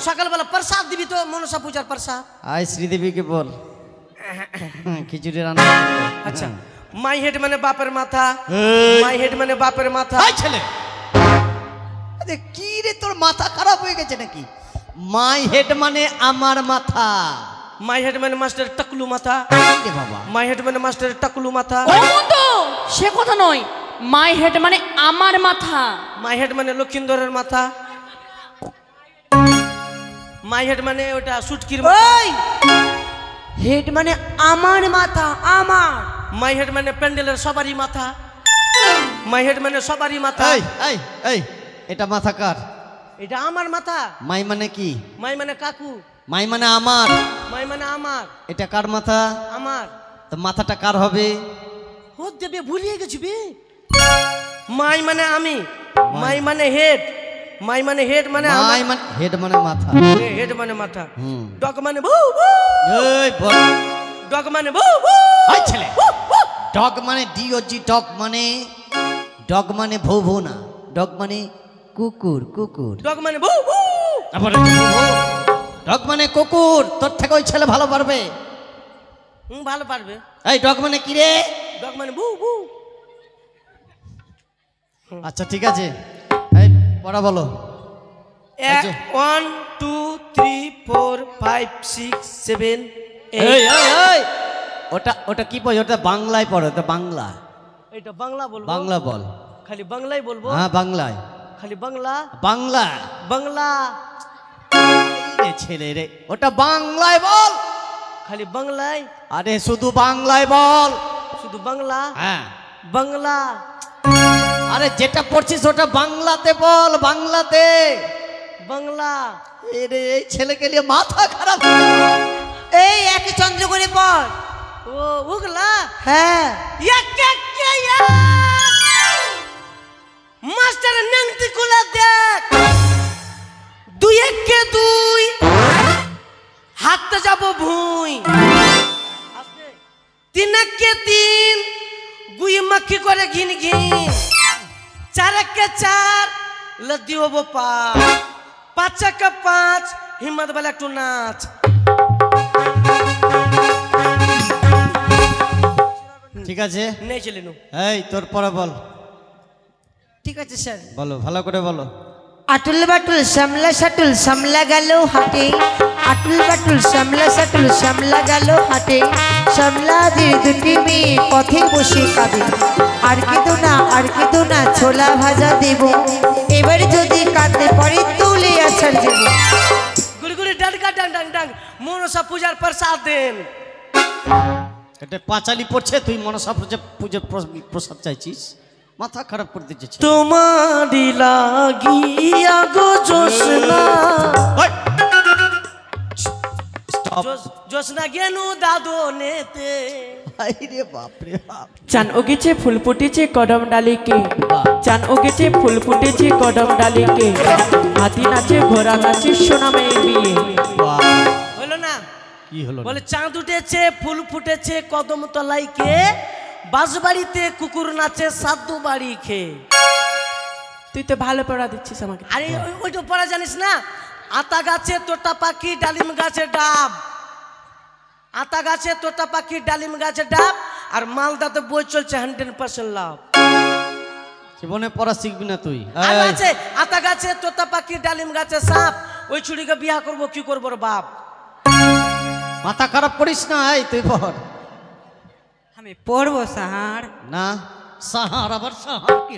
Speaker 1: সকালবেলা প্রসাদ দিবি তো, মনসা পূজার প্রসাদ।
Speaker 5: আয় শ্রীদেবীকে বল খিচুড়ি রান্না করতে।
Speaker 1: আচ্ছা, মাই হেড মানে বাপের মাথা, মাই হেড মানে বাপের মাথা।
Speaker 5: এই ছেলে, আরে কি রে, তোর মাথা খারাপ হয়ে গেছে নাকি? মাই হেড মানে আমার মাথা।
Speaker 1: মাই হেড মানে মাস্টার টাকলু মাথা।
Speaker 5: রে বাবা,
Speaker 1: মাই হেড মানে মাস্টার টাকলু মাথা।
Speaker 4: ও বন্ধু, সে কথা নয়। মাই হেড মানে আমার মাথা।
Speaker 1: মাই হেড মানে লক্ষিন্দরের মাথা। মাই হেড মানে ওটা সুটকির মাথা।
Speaker 2: ওই হেড মানে আমার মাথা, আমার
Speaker 1: মাই হেড মানে প্যান্ডেলের সবারই মাথা। মাই হেড মানে সবারই মাথা।
Speaker 5: এই এই এই এটা মাথা কার?
Speaker 1: এটা আমার মাথা।
Speaker 5: মাই মানে কি?
Speaker 1: মাই মানে কাকু।
Speaker 5: মাই মানে আমার।
Speaker 1: মাই মানে আমার।
Speaker 5: এটা কার মাথা?
Speaker 1: আমার।
Speaker 5: তো মাথাটা কার হবে?
Speaker 1: ও দেবে ভুলিয়ে গেছি বে। মাই মানে আমি, মাই মানে হেড, মাই মানে হেড মানে
Speaker 5: মাই মানে হেড মানে মাথা।
Speaker 1: হেড মানে মাথা।
Speaker 5: হুম।
Speaker 1: ডগ মানে বউ বউ।
Speaker 5: এই বল।
Speaker 1: ডগ মানে বউ বউ।
Speaker 5: ওই ছেলে ডগ মানে ডিওজি ডগ মানে ভৌ ভৌ না, ডগ মানে কুকুর কুকুর।
Speaker 1: ডগ মানে বউ বউ।
Speaker 5: তারপরে ডগ মানে কুকুর। তোর থেকে ওই ছেলে ভালো পারবে।
Speaker 1: ভালো পারবে।
Speaker 5: এই ডগ মানে কি রে?
Speaker 1: ডগ মানে বউ বউ।
Speaker 5: আচ্ছা ঠিক আছে, এই পড়া বলো।
Speaker 1: 1 2 3 4 5 6 7
Speaker 5: এই
Speaker 1: 8।
Speaker 5: এই এই ওটা ওটা কি পড়ে? ওটা বাংলায় পড়ো, ওটা বাংলা।
Speaker 1: এটা বাংলা বলবো।
Speaker 5: বাংলা বল।
Speaker 1: খালি বাংলাই বলবো।
Speaker 5: হ্যাঁ বাংলায়।
Speaker 1: খালি বাংলা
Speaker 5: বাংলা।
Speaker 1: বাংলা।
Speaker 5: এই রে ছেলে রে, ওটা বাংলায় বল।
Speaker 1: খালি বাংলাই।
Speaker 5: আরে শুধু বাংলায় বল।
Speaker 1: শুধু বাংলা।
Speaker 5: হ্যাঁ
Speaker 1: বাংলা।
Speaker 5: আরে যেটা পড়ছিস ওটা বাংলাতে বল, বাংলাতে।
Speaker 1: বাংলা।
Speaker 5: এরে এই ছেলেকে নিয়ে মাথা খারাপ।
Speaker 2: এই একই চন্দ্র করে পড়।
Speaker 1: ও ওগলা।
Speaker 2: হ্যাঁ
Speaker 1: মাস্টার নেংটি কুলা দেখ। 2 1 কে 2 হাঁটতে যাব ভুঁই। 3 1 কে 3 গুই মাখি করে ঘিন ঘিন। 4 1 কে 4 লদ্দি হবো 5। 5 1 কে 5 হিম্মত বেলা একটু নাচ।
Speaker 5: ঠিক আছে,
Speaker 1: নেই চলে নু।
Speaker 5: এই তোর পরে বল।
Speaker 2: ঠিক আছে স্যার।
Speaker 5: বলো ভালো করে বলো।
Speaker 2: আটুল বাটুল সামলা সাটুল সামলা গেল হাটে। আটুল বাটুল সামলা সাটুল সামলা গেল হাটে। সামলাদের দুটি মেয়ে পথে বসে কাঁদে। আর কেঁদো না ছোলা ভাজা দেব। এবার যদি কাঁদতে পারি তুলে আছাড় দেব।
Speaker 1: গুড়ি গুড়ি ডাঙ্গা ডাং ডাং ডাং মনসা পূজার প্রসাদ দেন।
Speaker 5: এটা পাঁচালি পড়ছে, তুই মনসা পূজার প্রসাদ চাইছিস? মাথা খারাপ করে দিচ্ছে।
Speaker 1: তোমারি লাগিয়া গো জোসনা। জোসনা গেনু দাদো নেতে।
Speaker 5: আরে বাপ রে বাপ।
Speaker 3: চান উগেছে ফুল ফুটেছে কদম ডালিকে। চান উগেছে ফুল ফুটেছে কদম ডালিকে। হাতি নাচে ঘোড়া নাচে সোনা মেয়ের বিয়ে।
Speaker 1: হলো না?
Speaker 5: কি হলো?
Speaker 1: বলে চাঁদ উঠেছে ফুল ফুটেছে কদম তলায় কে। বাঁশবাড়িতে কুকুর নাচে সাধু বাড়ি খেয়ে।
Speaker 3: তুই তো ভালো পড়া দিচ্ছিস আমাকে।
Speaker 1: আরে ওইটা পড়া জানিস না? আতা গাছে তোতা পাখি ডালিম গাছে ডাব। আতা গাছে তোতা পাখি ডালিম গাছে ডাব। আর মালদাতে বই চলছে 100% লাভ।
Speaker 5: জীবনে পড়া শিখবি না তুই।
Speaker 1: আর আছে আতা গাছে তোতা পাখি ডালিম গাছে সাপ। ওই ছুরিকে বিয়া করবো কি করবো রে বাপ।
Speaker 5: মাথা খারাপ করিস না, এই তুই পড়।
Speaker 2: আমি পড়বো সাহার।
Speaker 5: না সাহার আবার সাহার কি?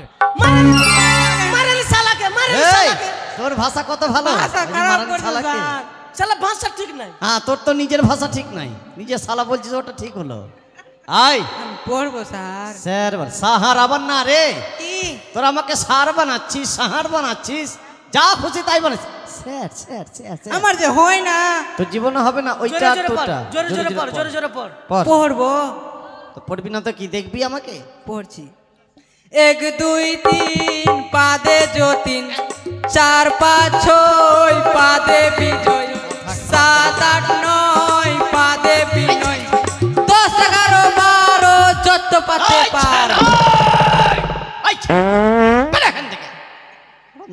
Speaker 1: মারেলি শালাকে মারেলি
Speaker 5: এই
Speaker 1: শালাকে।
Speaker 5: তোর ভাষা কত ভালো।
Speaker 2: ভাষা
Speaker 5: ওই যে
Speaker 2: খারাপ
Speaker 5: মারান
Speaker 2: করছো
Speaker 5: শালাকে।
Speaker 2: স্যার।
Speaker 1: শালা ভাষা ঠিক নাই।
Speaker 5: হ্যাঁ তোর তো নিজের ভাষা ঠিক নাই, নিজের শালা বলছিস ওটা ঠিক হলো। আই
Speaker 2: আমি পড়বো স্যার।
Speaker 5: স্যার বল। সাহার আবার না রে,
Speaker 2: কি?
Speaker 5: তোরা আমাকে সার বানাচ্ছিস, সাহার বানাচ্ছিস, যা খুশি তাই বানাচ্ছিস। Sir sir sir sir.
Speaker 2: আমার যে হয় না।
Speaker 5: তোর জীবনে হবে না ওইটা
Speaker 1: জোরে
Speaker 5: আর
Speaker 1: জোরে পড়
Speaker 5: তোরটা।
Speaker 1: জোরে জোরে পড় জোরে জোরে পড়।
Speaker 5: পড়।
Speaker 2: পড়বো।
Speaker 5: তো পড়বি না তো কি দেখবি আমাকে?
Speaker 2: পড়ছি। 1 2 3 পাদে যতীন। 4 5 6 পাদে বিজয়। 7 8 9 পাদে বিনয়। 10 11 12 যত পাতে পার।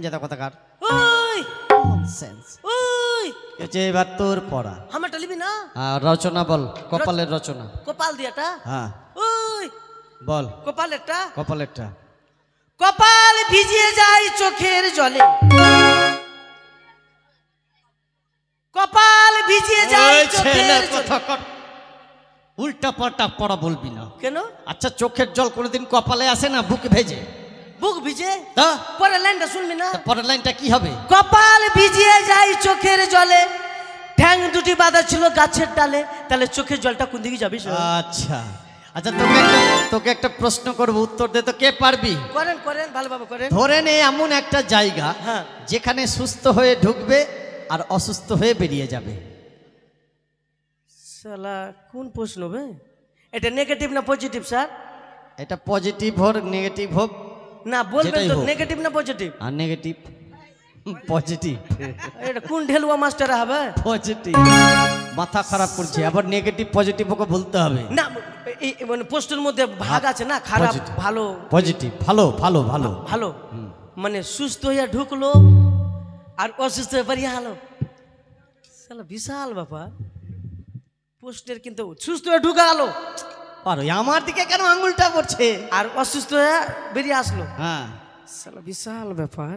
Speaker 5: যেটা কথা কার
Speaker 1: ওই
Speaker 5: ননসেন্স।
Speaker 1: ওই
Speaker 5: এবার তোর পড়া।
Speaker 1: আমারটা লিবি না?
Speaker 5: আর রচনা বল, কপালের রচনা।
Speaker 1: কপাল দিয়াটা।
Speaker 5: হ্যাঁ
Speaker 1: ওই
Speaker 5: বল।
Speaker 1: কপালেরটা।
Speaker 5: কপালেরটা।
Speaker 1: কপাল ভিজিয়ে যায় চোখের জলে। কপাল ভিজিয়ে যায় চোখের জলে।
Speaker 5: উল্টা পাল্টা পড়া বলবি না।
Speaker 1: কেন?
Speaker 5: আচ্ছা চোখের জল কোনোদিন কপালে আসে না, বুক ভেজে।
Speaker 1: বুক ভিজে?
Speaker 5: তা
Speaker 1: পরের লাইনটা শুনবি না?
Speaker 5: পরের লাইনটা কি হবে?
Speaker 1: কপাল ভিজিয়ে যায় চোখের জলে। ঠ্যাং দুটি বাঁধা ছিল গাছের ডালে। তাহলে চোখের জলটা কোন দিকে যাবে?
Speaker 5: আচ্ছা আচ্ছা তোকে একটা প্রশ্ন করব, উত্তর দে তো, কে পারবি?
Speaker 1: করেন করেন ভালোভাবে করেন।
Speaker 5: ধরে নে এমন একটা জায়গা
Speaker 1: হ্যাঁ।
Speaker 5: যেখানে সুস্থ হয়ে ঢুকবে আর অসুস্থ হয়ে বেরিয়ে যাবে।
Speaker 1: শালা কোন প্রশ্ন বে? এটা নেগেটিভ না পজিটিভ স্যার?
Speaker 5: এটা পজিটিভ হোক নেগেটিভ হোক,
Speaker 1: না বলবেন
Speaker 5: যেটাই
Speaker 1: তো,
Speaker 5: হোক।
Speaker 1: নেগেটিভ না পজিটিভ?
Speaker 5: আর নেগেটিভ পজিটিভ
Speaker 1: এটা কোন ঢেলুয়া মাস্টার হবে?
Speaker 5: পজিটিভ। মাথা খারাপ করছে, আবার নেগেটিভ পজিটিভ ওকে বলতে হবে।
Speaker 1: না মানে প্রশ্নের মধ্যে ভাগ আছে না, খারাপ
Speaker 5: Positive.
Speaker 1: ভালো।
Speaker 5: পজিটিভ, ভালো ভালো ভালো।
Speaker 1: ভালো মানে সুস্থ হয়ে ঢুকলো আর অসুস্থ হয়ে বেরিয়ে হলো। শালা বিশাল ব্যাপার প্রশ্নের, কিন্তু সুস্থ হয়ে ঢুকা গেলো
Speaker 5: পারো, আমার দিকে কেন আঙুলটা পড়ছে?
Speaker 1: আর অসুস্থ হয়ে বেরিয়ে আসলো।
Speaker 5: হ্যাঁ,
Speaker 1: শালা বিশাল ব্যাপার।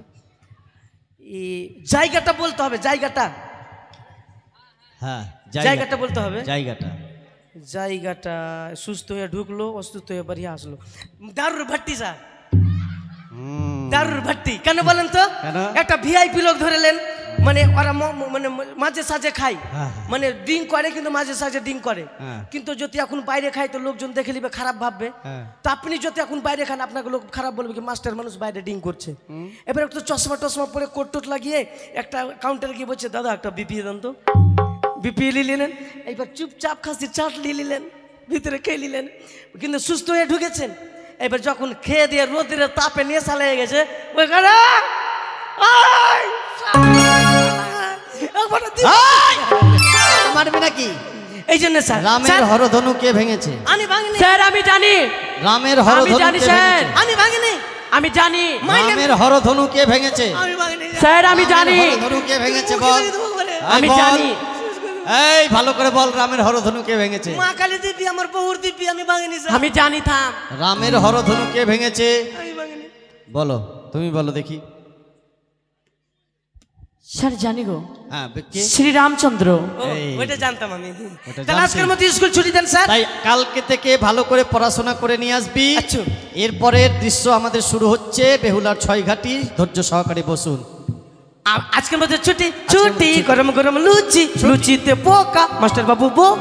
Speaker 1: এই জায়গাটা বলতে হবে, জায়গাটা
Speaker 5: হ্যাঁ
Speaker 1: জায়গাটা বলতে হবে।
Speaker 5: জায়গাটা
Speaker 1: জায়গাটা সুস্থ হয়ে ঢুকলো, অসুস্থ হয়ে বেরিয়ে আসলো। দারুর ভাট্টি স্যার, দারুর ভাট্টি। কেন বলেন তো?
Speaker 5: কেন?
Speaker 1: একটা ভিআইপি লোক ধরেলেন, মানে ওরা মানে মাঝে সাঝে খায়,
Speaker 5: হ্যাঁ।
Speaker 1: মানে ড্রিঙ্ক করে কিন্তু মাঝে সাঝে ড্রিঙ্ক করে,
Speaker 5: হ্যাঁ।
Speaker 1: কিন্তু যদি এখন বাইরে খায় তো লোকজন দেখে নিবে, খারাপ ভাববে।
Speaker 5: হ্যাঁ।
Speaker 1: তো আপনি যদি এখন বাইরে খান আপনাকে লোক খারাপ বলবে কি মাস্টার মানুষ বাইরে ড্রিঙ্ক করছে। এবার একটু চশমা টশমা পরে কোট টোট লাগিয়ে একটা কাউন্টারে গিয়ে বলছে দাদা একটা বিপি দেন তো, বিপি নিলেন, এইবার চুপচাপ খাসি চাটলি নিলেন, ভিতরে খেয়ে নিলেন, কিন্তু সুস্থ হয়ে ঢুকেছেন। এবার যখন খেয়ে দিয়ে রোদের তাপে নেশা লেগে গেছে, ওইখানে
Speaker 5: মারবে নাকি?
Speaker 1: এই জন্য স্যার
Speaker 5: রামের হরধনু কে ভেঙেছে?
Speaker 1: আমি ভাঙিনি,
Speaker 3: স্যার আমি জানি,
Speaker 5: রামের
Speaker 3: আমি
Speaker 5: হরধনু
Speaker 3: জানি
Speaker 5: কে
Speaker 3: স্যার,
Speaker 5: ভেঙেছে?
Speaker 1: আমি ভাঙিনি,
Speaker 3: আমি জানি
Speaker 5: রামের হরধনু কে ভেঙেছে?
Speaker 1: আমি ভাঙিনি
Speaker 3: স্যার, আমি জানি,
Speaker 5: রামের হরধনু কে ভেঙেছে বল?
Speaker 3: আমি
Speaker 5: এই বল।
Speaker 3: জানি।
Speaker 5: এই ভালো করে বল, রামের হরধনু কে ভেঙেছে?
Speaker 1: মা কালী দিবি আমার বহুর দিবি, আমি ভাঙিনি স্যার,
Speaker 3: আমি জানি, থাম।
Speaker 5: রামের হরধনু কে ভেঙেছে?
Speaker 1: আমি ভাঙিনি।
Speaker 5: বলো, তুমি বলো দেখি।
Speaker 4: স্যার জানি গো,
Speaker 5: হ্যাঁ, কে?
Speaker 4: শ্রীরামচন্দ্র।
Speaker 1: ও,
Speaker 5: এই।
Speaker 1: ওইটা জানতাম আমি।
Speaker 5: ওটা
Speaker 1: তাহলে
Speaker 5: জানতেন।
Speaker 1: আজকের মতো স্কুল ছুটি দেন স্যার।
Speaker 5: তাই কালকে থেকে ভালো করে পড়াশোনা করে নিয়ে আসবি।
Speaker 1: আচ্ছা।
Speaker 5: এরপরের দৃশ্য আমাদের শুরু হচ্ছে বেহুলার ছয়ঘাটি। ধৈর্য সহকারে বসুন।
Speaker 1: আজকের মতো ছুটি, ছুটি গরম গরম লুচি, লুচিতে পোকা মাস্টার বাবু বো